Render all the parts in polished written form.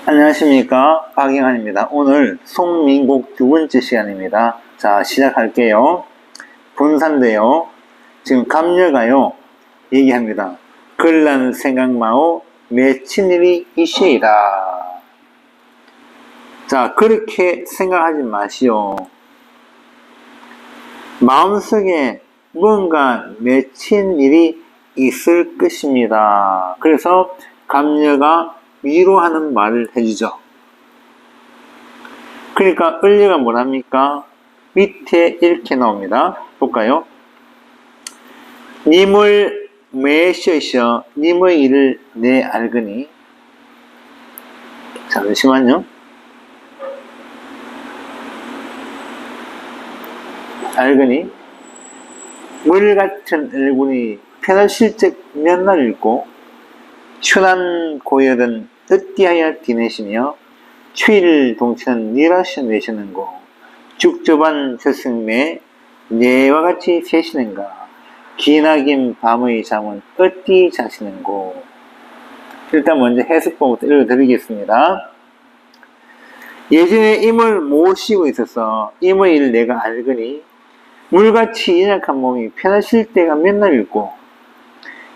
안녕하십니까, 박영환입니다. 오늘 송민국 두 번째 시간입니다. 자, 시작할게요. 분사인데요. 지금 감녀가요 얘기합니다. 걸난 생각마오 맺힌일이 이시이다. 자, 그렇게 생각하지 마시오. 마음속에 뭔가 맺힌 일이 있을 것입니다. 그래서 감녀가 위로하는 말을 해주죠. 그러니까 을려가 뭐랍니까? 밑에 이렇게 나옵니다. 볼까요? 님을 매셔셔 님의 일을 내 알거니. 잠시만요. 알거니 물같은 얼굴이 편하실적 몇날 읽고 춘한 고열은 어찌하여 디내시며 추위를 동치는 니라시 내시는고 죽저반 저승매 내와 같이 새시는가 기나긴 밤의 잠은 어찌 자시는고. 일단 먼저 해석본부터 읽어드리겠습니다. 예전에 임을 모시고 있어서 임의 일을 내가 알거니 물같이 연약한 몸이 편하실 때가 몇날 있고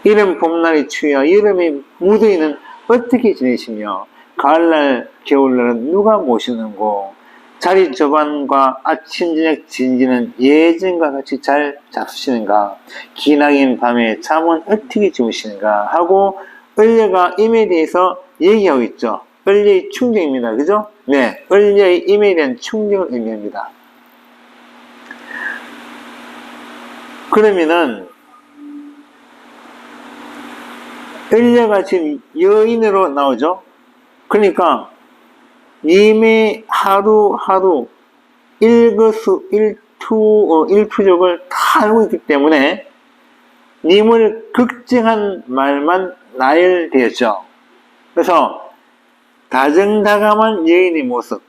이른 봄날이 추위와 여름이 무더위는 어떻게 지내시며 가을날 겨울날은 누가 모시는고 자리 저반과 아침 저녁 진지는 예전과 같이 잘 잡수시는가 기나긴 밤에 잠은 어떻게 주무시는가 하고 을려가 임에 대해서 얘기하고 있죠. 을려의 충정입니다. 그죠? 네, 을려의 임에 대한 충정을 의미합니다. 그러면은 을려가 지금 여인으로 나오죠. 그러니까 님의 하루하루 일투족을 다 알고 있기 때문에 님을 걱정한 말만 나열되었죠. 그래서 다정다감한 여인의 모습,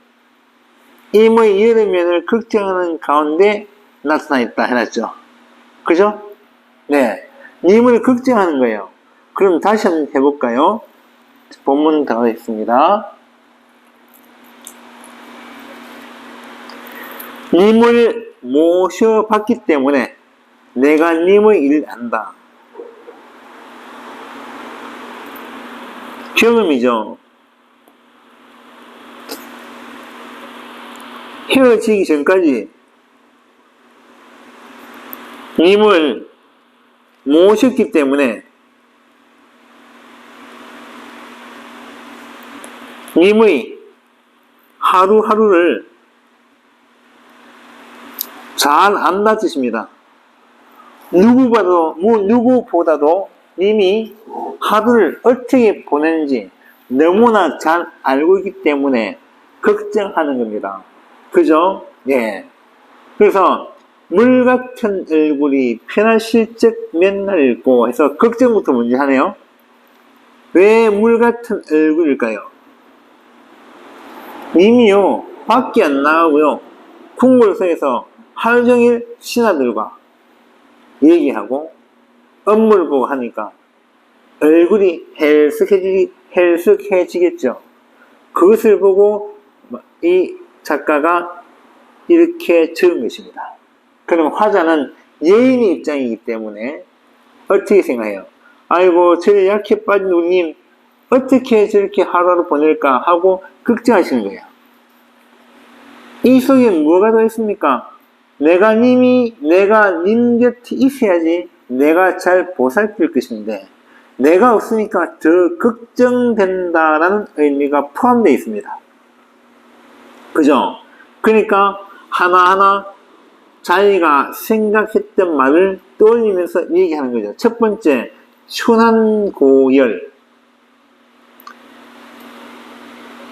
임의 여러 면을 걱정하는 가운데 나타나 있다 해놨죠. 그죠? 네, 님을 걱정하는 거예요. 그럼 다시 한번 해볼까요? 본문 들어가겠습니다. 님을 모셔봤기 때문에 내가 님의 일을 안다. 경험이죠. 헤어지기 전까지 님을 모셨기 때문에 님의 하루하루를 잘 안다 뜻입니다. 누구보다도 님이 하루를 어떻게 보내는지 너무나 잘 알고 있기 때문에 걱정하는 겁니다. 그죠? 예. 그래서 물같은 얼굴이 편하실적 맨날 읽고 해서 걱정부터 먼저 하네요. 왜 물같은 얼굴일까요? 님이요 밖에 안 나가고요 궁궐성에서 하루 종일 신하들과 얘기하고 업무를 보고 하니까 얼굴이 헬쓱해지겠죠. 그것을 보고 이 작가가 이렇게 적은 것입니다. 그럼 화자는 여인의 입장이기 때문에 어떻게 생각해요? 아이고 저리 약해 빠진 우리님 어떻게 저렇게 하루하루 보낼까 하고 걱정하시는 거예요. 이 속에 뭐가 들어있습니까? 내가 님 곁에 있어야지 내가 잘 보살필 것인데 내가 없으니까 더 걱정된다라는 의미가 포함되어 있습니다. 그죠? 그러니까 하나하나 자기가 생각했던 말을 떠올리면서 얘기하는 거죠. 첫 번째, 춘한고열.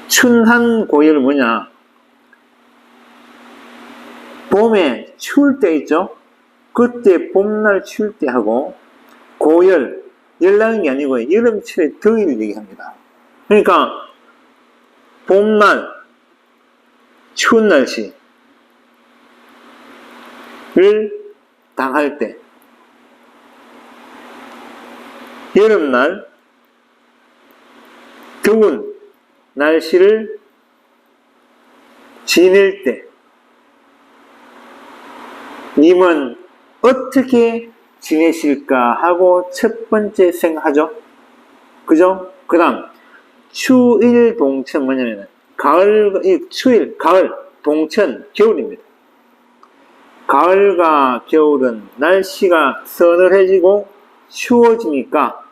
춘한고열은 뭐냐? 봄에 추울 때 있죠? 그때 봄날 추울 때 하고 고열, 열나는 게 아니고 여름철에 더위를 얘기합니다. 그러니까 봄날 추운 날씨를 당할 때 여름날 더운 날씨를 지낼 때 님은 어떻게 지내실까 하고 첫 번째 생각하죠. 그죠? 그 다음 추일 동천 뭐냐면 추일 가을 동천 겨울입니다. 가을과 겨울은 날씨가 서늘해지고 추워지니까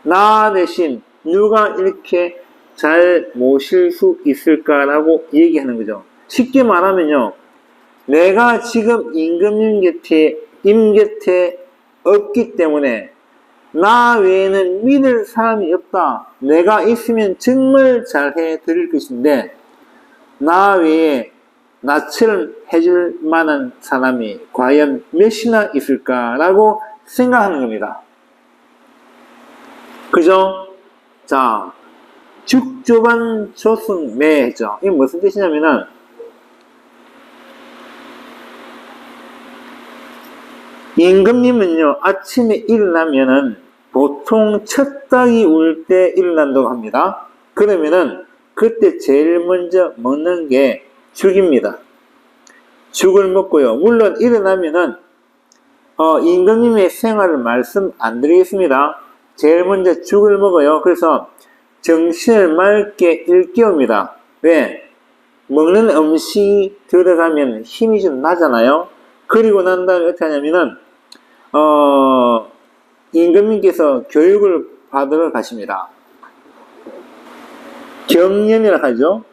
나 대신 누가 이렇게 잘 모실 수 있을까라고 얘기하는 거죠. 쉽게 말하면요, 내가 지금 임금님 곁에 없기 때문에 나 외에는 믿을 사람이 없다. 내가 있으면 정말 잘해 드릴 것인데 나 외에 나처럼 해줄 만한 사람이 과연 몇이나 있을까라고 생각하는 겁니다. 그죠? 자, 죽조반 조승매죠. 이게 무슨 뜻이냐면은 임금님은요, 아침에 일어나면은 보통 첫 닭이 울 때 일어난다고 합니다. 그러면은 그때 제일 먼저 먹는 게 죽입니다. 죽을 먹고요. 물론 일어나면은 임금님의 생활을 말씀 안 드리겠습니다. 제일 먼저 죽을 먹어요. 그래서 정신을 맑게 일깨웁니다. 왜? 먹는 음식이 들어가면 힘이 좀 나잖아요. 그리고 난 다음에 어떻게 하냐면은 임금님께서 교육을 받으러 가십니다. 경연이라 하죠.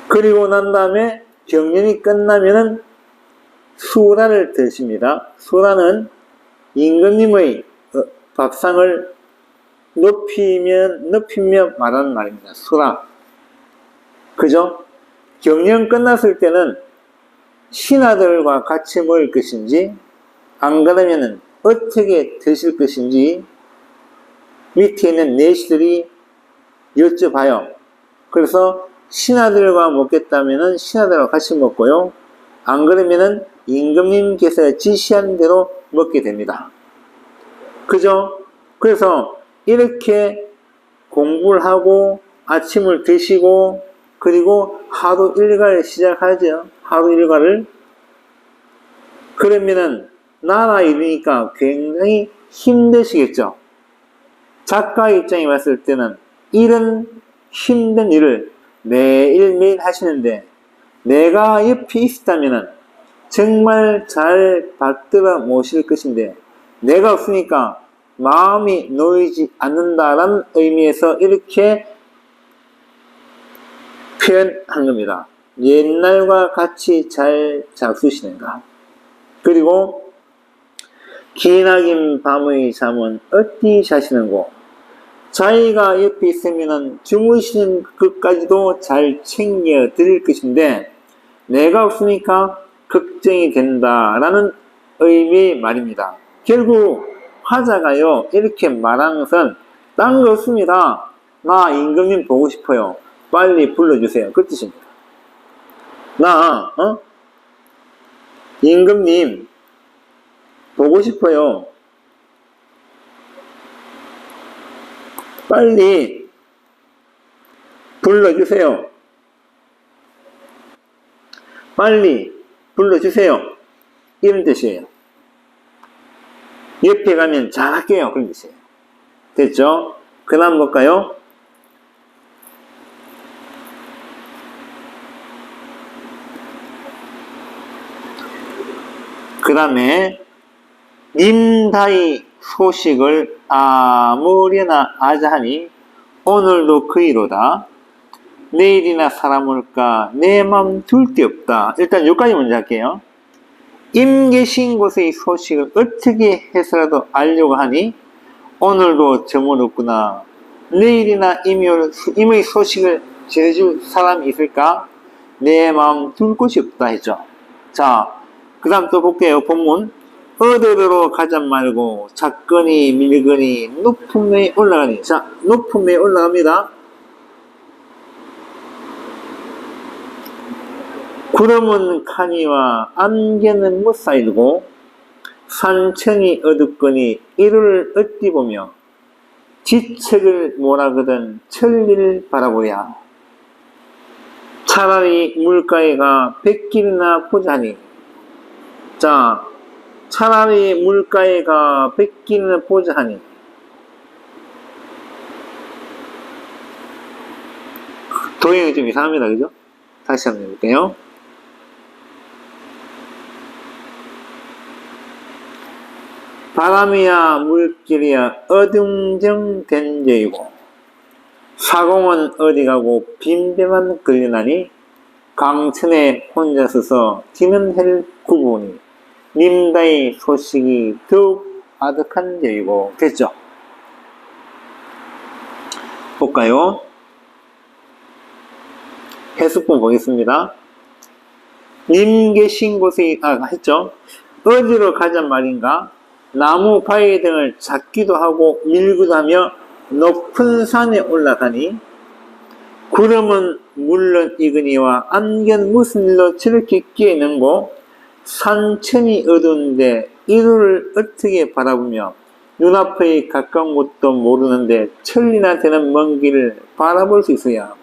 그리고 난 다음에 경연이 끝나면은 수라를 드십니다. 수라는 임금님의 밥상을 높이며 말하는 말입니다. 수라. 그죠? 경연 끝났을 때는 신하들과 같이 먹을 것인지, 안 그러면은 어떻게 드실 것인지 밑에 있는 내시들이 여쭤봐요. 그래서 신하들과 먹겠다면은 신하들과 같이 먹고요. 안 그러면은 임금님께서 지시한 대로 먹게 됩니다. 그죠? 그래서 이렇게 공부를 하고 아침을 드시고 그리고 하루 일과를 시작하죠. 하루 일과를. 그러면은 나라 일이니까 굉장히 힘드시겠죠. 작가 입장에 봤을 때는 이런 힘든 일을 매일매일 하시는데 내가 옆에 있었다면 정말 잘 받들어 모실 것인데 내가 없으니까 마음이 놓이지 않는다라는 의미에서 이렇게 표현한 겁니다. 옛날과 같이 잘 잡수시는가. 그리고 기나긴 밤의 잠은 어디 자시는고. 자기가 옆에 있으면 주무시는 것까지도 잘 챙겨 드릴 것인데 내가 없으니까 걱정이 된다라는 의미의 말입니다. 결국 화자가요 이렇게 말하는 것은 딴 거 없습니다. 나 임금님 보고 싶어요. 빨리 불러주세요. 그 뜻입니다. 나 임금님 보고 싶어요. 빨리 불러주세요. 빨리 불러주세요. 이런 뜻이에요. 옆에 가면 잘할게요. 그런 뜻이에요. 됐죠? 그 다음 볼까요? 그 다음에 님다이 소식을 아무리나 아자하니 오늘도 그이로다. 내일이나 사람 올까 내 맘 둘 데 없다. 일단 여기까지 먼저 할게요. 임 계신 곳의 소식을 어떻게 해서라도 알려고 하니 오늘도 저물었구나. 내일이나 임의 소식을 전해줄 사람이 있을까? 내 마음 둘 곳이 없다 했죠. 자, 그 다음 또 볼게요. 본문. 어디로 가자 말고 작거니 밀거니 높음에 올라가니. 자, 높음에 올라갑니다. 구름은 카니와 안개는 못 쌓이고 산천이 어둡거니 이를 어찌 보며 지책을 몰아거든 천리를 바라보랴. 차라리 물가에가 100길이나 보자니. 자, 차라리 물가에가 100길이나 보자하니. 도형이 좀 이상합니다. 그죠? 다시 한번 해볼게요. 바람이야 물길이야 어둥정된 여이고 사공은 어디 가고 빈대만 걸리나니 강천에 혼자 서서 지는 헬 구보니 님다의 소식이 더욱 아득한 여이고. 됐죠? 볼까요? 해석본 보겠습니다. 님 계신 곳에 했죠? 어디로 가잔 말인가? 나무 바위 등을 잡기도 하고 밀기도 하며 높은 산에 올라가니 구름은 물론 익으니와 안견 무슨 일로 저렇게 끼어있는고 산천이 어두운데 이루를 어떻게 바라보며 눈앞의 가까운 곳도 모르는데 천리나 되는 먼 길을 바라볼 수 있어야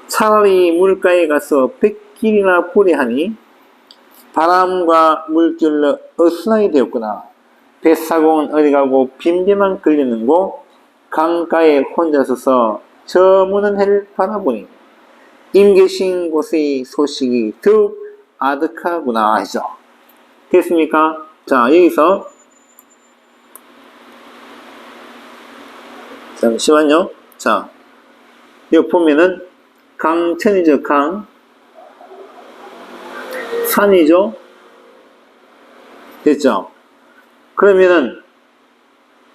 차라리 물가에 가서 100길이나 보려 하니 바람과 물결로 어수선하게 되었구나. 뱃사공은 어디 가고 빈대만 걸리는고 강가에 혼자 서서 저 무는 해를 바라보니 임 계신 곳의 소식이 더욱 아득하구나 하죠. 됐습니까? 자, 여기서 잠시만요. 자, 여기 보면은 강천이죠. 강 산이죠. 됐죠? 그러면은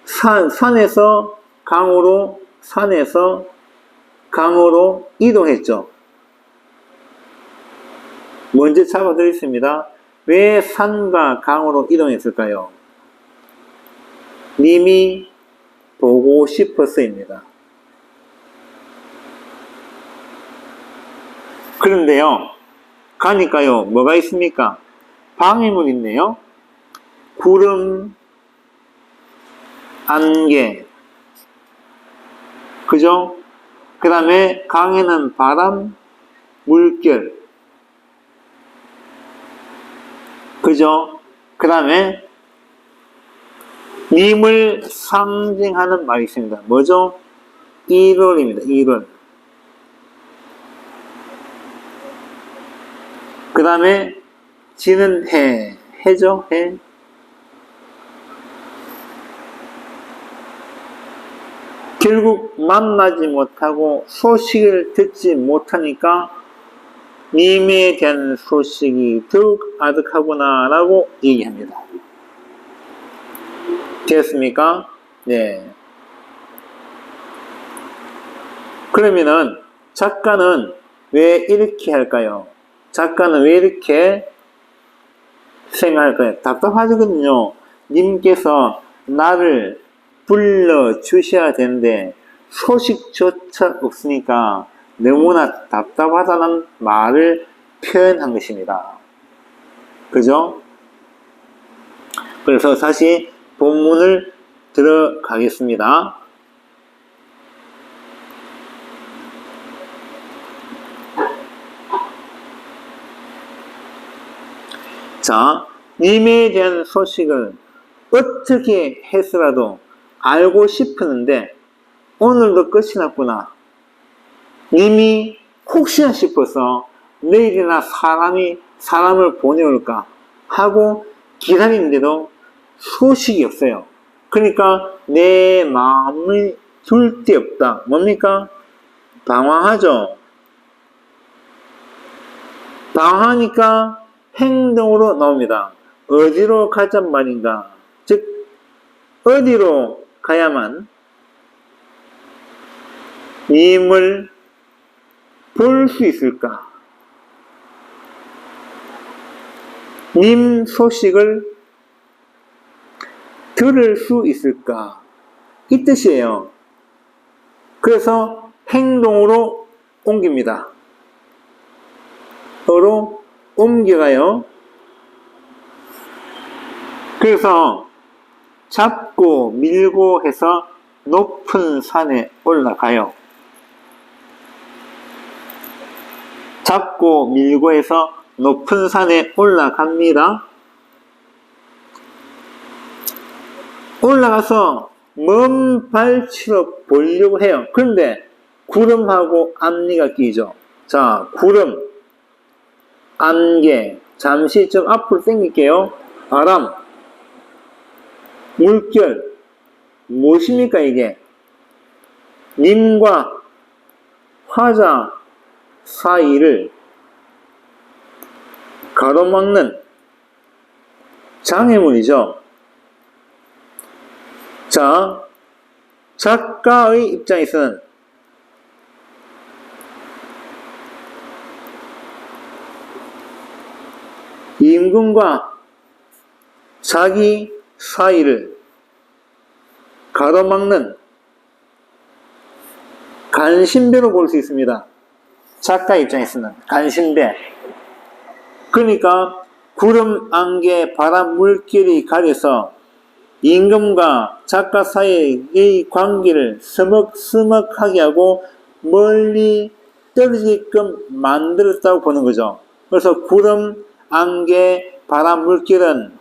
산에서 강으로 산에서 강으로 이동했죠. 먼저 잡아드리겠습니다. 왜 산과 강으로 이동했을까요? 님이 보고 싶어서입니다. 그런데요, 가니까요, 뭐가 있습니까? 방해물 있네요. 구름, 안개, 그죠? 그 다음에 강에는 바람, 물결, 그죠? 그 다음에 님을 상징하는 말이 있습니다. 뭐죠? 1월입니다. 1월. 그 다음에 지는 해죠? 해. 결국 만나지 못하고 소식을 듣지 못하니까 님에 대한 소식이 더욱 아득하구나 라고 얘기합니다. 되었습니까? 네. 그러면은 작가는 왜 이렇게 할까요? 작가는 왜 이렇게 생각할까요? 답답하거든요. 님께서 나를 불러주셔야 되는데 소식조차 없으니까 너무나 답답하다는 말을 표현한 것입니다. 그죠? 그래서 다시 본문을 들어가겠습니다. 자, 님에 대한 소식을 어떻게 해서라도 알고 싶었는데 오늘도 끝이 났구나. 님이 혹시나 싶어서 내일이나 사람을 보내올까 하고 기다리는데도 소식이 없어요. 그러니까 내 마음이 둘 데 없다. 뭡니까? 방황하죠. 방황하니까 행동으로 나옵니다. 어디로 가잔 말인가? 즉 어디로 가야만 님을 볼 수 있을까? 님 소식을 들을 수 있을까? 이 뜻이에요. 그래서 행동으로 옮깁니다. 어로 옮겨가요. 그래서 잡고 밀고 해서 높은 산에 올라가요. 잡고 밀고 해서 높은 산에 올라갑니다. 올라가서 먼 발치로 보려고 해요. 그런데 구름하고 앞니가 끼죠. 자, 구름, 안개, 잠시 좀 앞으로 당길게요. 바람, 물결, 무엇입니까 이게? 님과 화자 사이를 가로막는 장애물이죠. 자, 작가의 입장에서는 임금과 자기 사이를 가로막는 간신배로 볼 수 있습니다. 작가 입장에서는 간신배. 그러니까 구름, 안개, 바람, 물결이 가려서 임금과 작가 사이의 관계를 서먹서먹하게 하고 멀리 떨어지게끔 만들었다고 보는 거죠. 그래서 구름, 안개, 바람, 물결은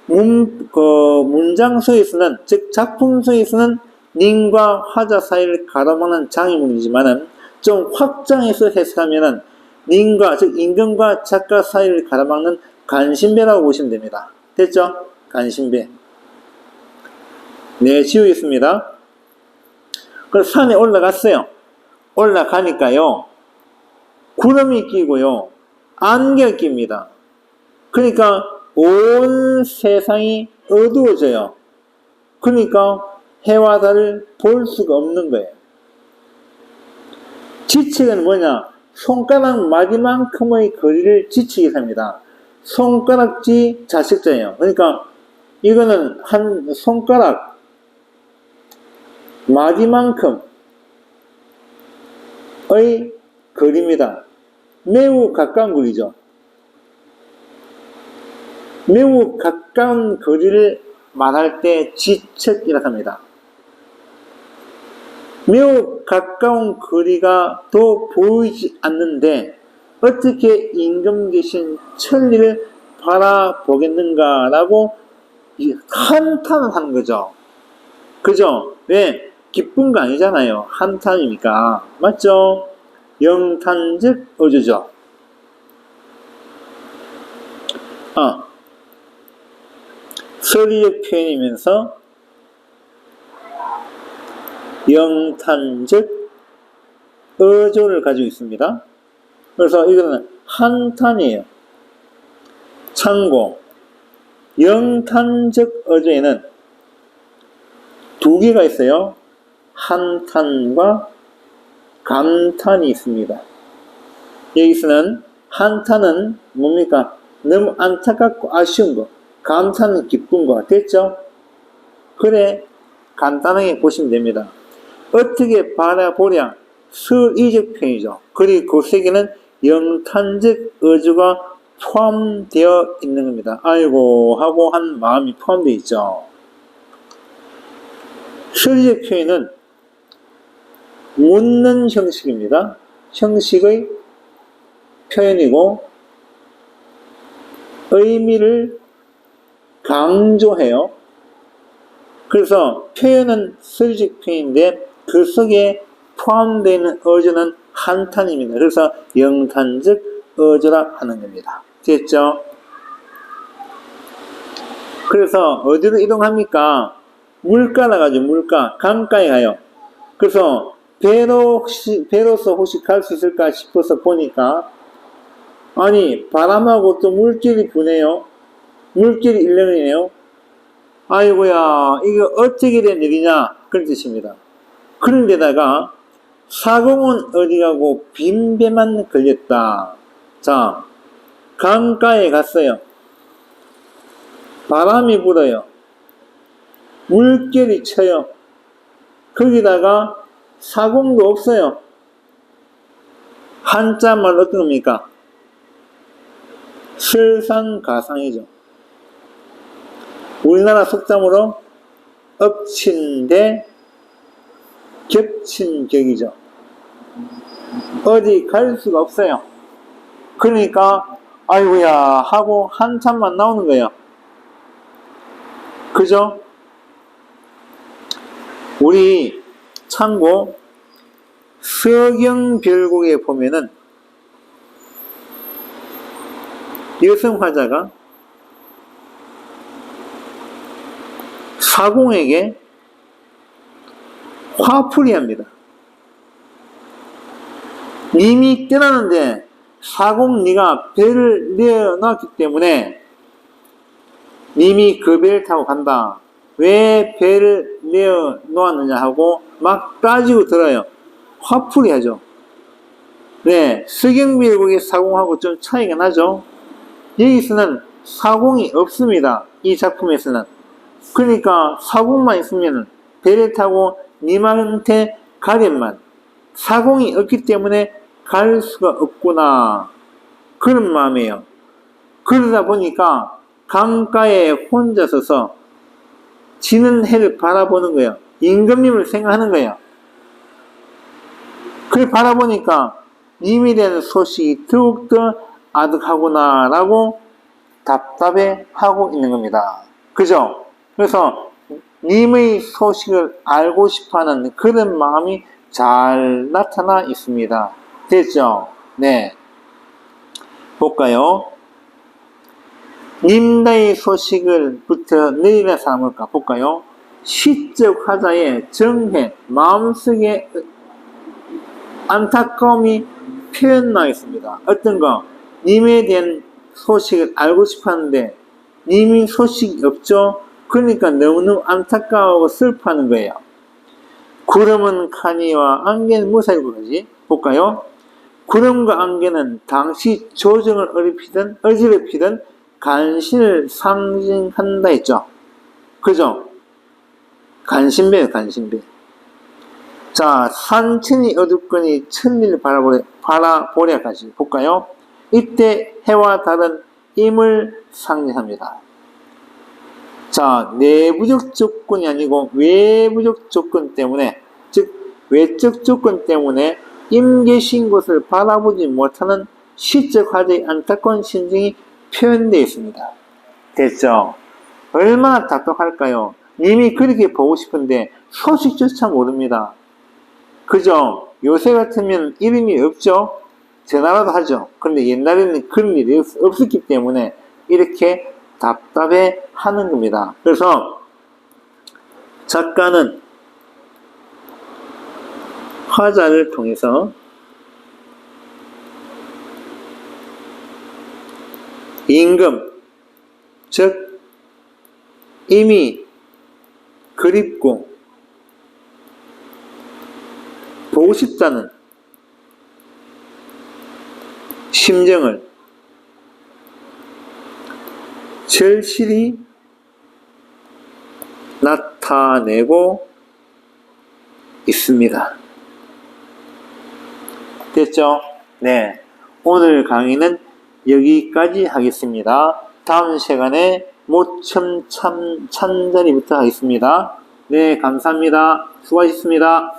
문장 속에서는, 즉 작품 속에서는 님과 화자 사이를 가로막는 장애물이지만은 좀 확장해서 해석하면은 님과, 즉 임금과 작가 사이를 가로막는 간신배라고 보시면 됩니다. 됐죠? 간신배. 네, 지우겠습니다. 그래서 산에 올라갔어요. 올라가니까요, 구름이 끼고요, 안개가 낍니다. 그러니까 온 세상이 어두워져요. 그러니까 해와 달을 볼 수가 없는 거예요. 지책은 뭐냐? 손가락 마디만큼의 거리를 지치게 삽니다. 손가락지 자식자예요. 그러니까 이거는 한 손가락 마디만큼의 거리입니다. 매우 가까운 거리죠. 매우 가까운 거리를 말할 때 지척이라고 합니다. 매우 가까운 거리가 더 보이지 않는데 어떻게 임금 계신 천리를 바라보겠는가라고 한탄을 하는 거죠. 그죠? 왜? 기쁜 거 아니잖아요. 한탄이니까. 맞죠? 영탄즉 어조죠. 서리적 표현이면서 영탄즉 어조를 가지고 있습니다. 그래서 이거는 한탄이에요. 참고 영탄즉 어조에는 두 개가 있어요. 한탄과 감탄이 있습니다. 여기서는 한탄은 뭡니까? 너무 안타깝고 아쉬운 거. 감탄은 기쁜 거. 됐죠? 그래 간단하게 보시면 됩니다. 어떻게 바라보랴 서의적 표현이죠. 그리고 그 세계는 영탄적 어조가 포함되어 있는 겁니다. 아이고 하고 한 마음이 포함되어 있죠. 서의적 표현은 묻는 형식입니다. 형식의 표현이고 의미를 강조해요. 그래서 표현은 서의적 표현인데 그 속에 포함되어 있는 어조는 한탄입니다. 그래서 영탄즉 어조라 하는 겁니다. 됐죠? 그래서 어디로 이동합니까? 물가라 가죠. 물가. 강가에 가요. 그래서 배로서 혹시 갈 수 있을까 싶어서 보니까 아니 바람하고 또 물길이 부네요. 물길이 일렁이네요. 아이고야 이거 어떻게 된 일이냐 그런 뜻입니다. 그런데다가 사공은 어디 가고 빈배만 걸렸다. 자, 강가에 갔어요. 바람이 불어요. 물결이 쳐요. 거기다가 사공도 없어요. 한자말 어떤 겁니까? 설상가상이죠. 우리나라 속담으로 엎친 데 겹친 격이죠. 어디 갈 수가 없어요. 그러니까 아이고야 하고 한참만 나오는 거예요. 그죠? 우리 참고 서경별곡에 보면은 여성 화자가 사공에게 화풀이합니다. 님이 떠나는데 사공 네가 배를 내어놨기 때문에 님이 그 배를 타고 간다. 왜 배를 내어놓았느냐 하고 막 따지고 들어요. 화풀이하죠. 네, 서경별곡의 사공하고 좀 차이가 나죠. 여기서는 사공이 없습니다. 이 작품에서는. 그러니까 사공만 있으면 배를 타고 님한테 가련만. 사공이 없기 때문에 갈 수가 없구나. 그런 마음이에요. 그러다 보니까 강가에 혼자 서서 지는 해를 바라보는 거예요. 임금님을 생각하는 거예요. 그걸 바라보니까 님에 대한 소식이 더욱더 아득하구나 라고 답답해 하고 있는 겁니다. 그죠? 그래서 님의 소식을 알고 싶어하는 그런 마음이 잘 나타나 있습니다. 됐죠? 네. 볼까요? 님의 소식을부터 내리나 삼을까 볼까요? 시적 화자의 정해, 마음속에 안타까움이 표현나 있습니다. 어떤 거? 님에 대한 소식을 알고 싶어 하는데 님이 소식이 없죠? 그러니까 너무너무 안타까워하고 슬퍼하는 거예요. 구름은 카니와 안개는 무엇을 그러지? 볼까요? 구름과 안개는 당시 조정을 어지럽히던 간신을 상징한다 했죠. 그죠? 간신배예요, 간신배. 자, 산천이 어둡거니 천리를 바라보랴 가지. 볼까요? 이때 해와 달은 임을 상징합니다. 자, 내부적 조건이 아니고 외부적 조건 때문에, 즉 외적 조건 때문에 임 계신 곳을 바라보지 못하는 시적 화제의 안타까운 심정이 표현되어 있습니다. 됐죠? 얼마나 답답할까요? 님이 그렇게 보고 싶은데 소식조차 모릅니다. 그죠? 요새 같으면 이름이 없죠? 전화라도 하죠. 그런데 옛날에는 그런 일이 없었기 때문에 이렇게 답답해 하는 겁니다. 그래서 작가는 화자를 통해서 임금, 즉 이미 그립고 보고 싶다는 심정을 절실히 나타내고 있습니다. 됐죠? 네. 오늘 강의는 여기까지 하겠습니다. 다음 시간에 모첨 참자리부터 하겠습니다. 네, 감사합니다. 수고하셨습니다.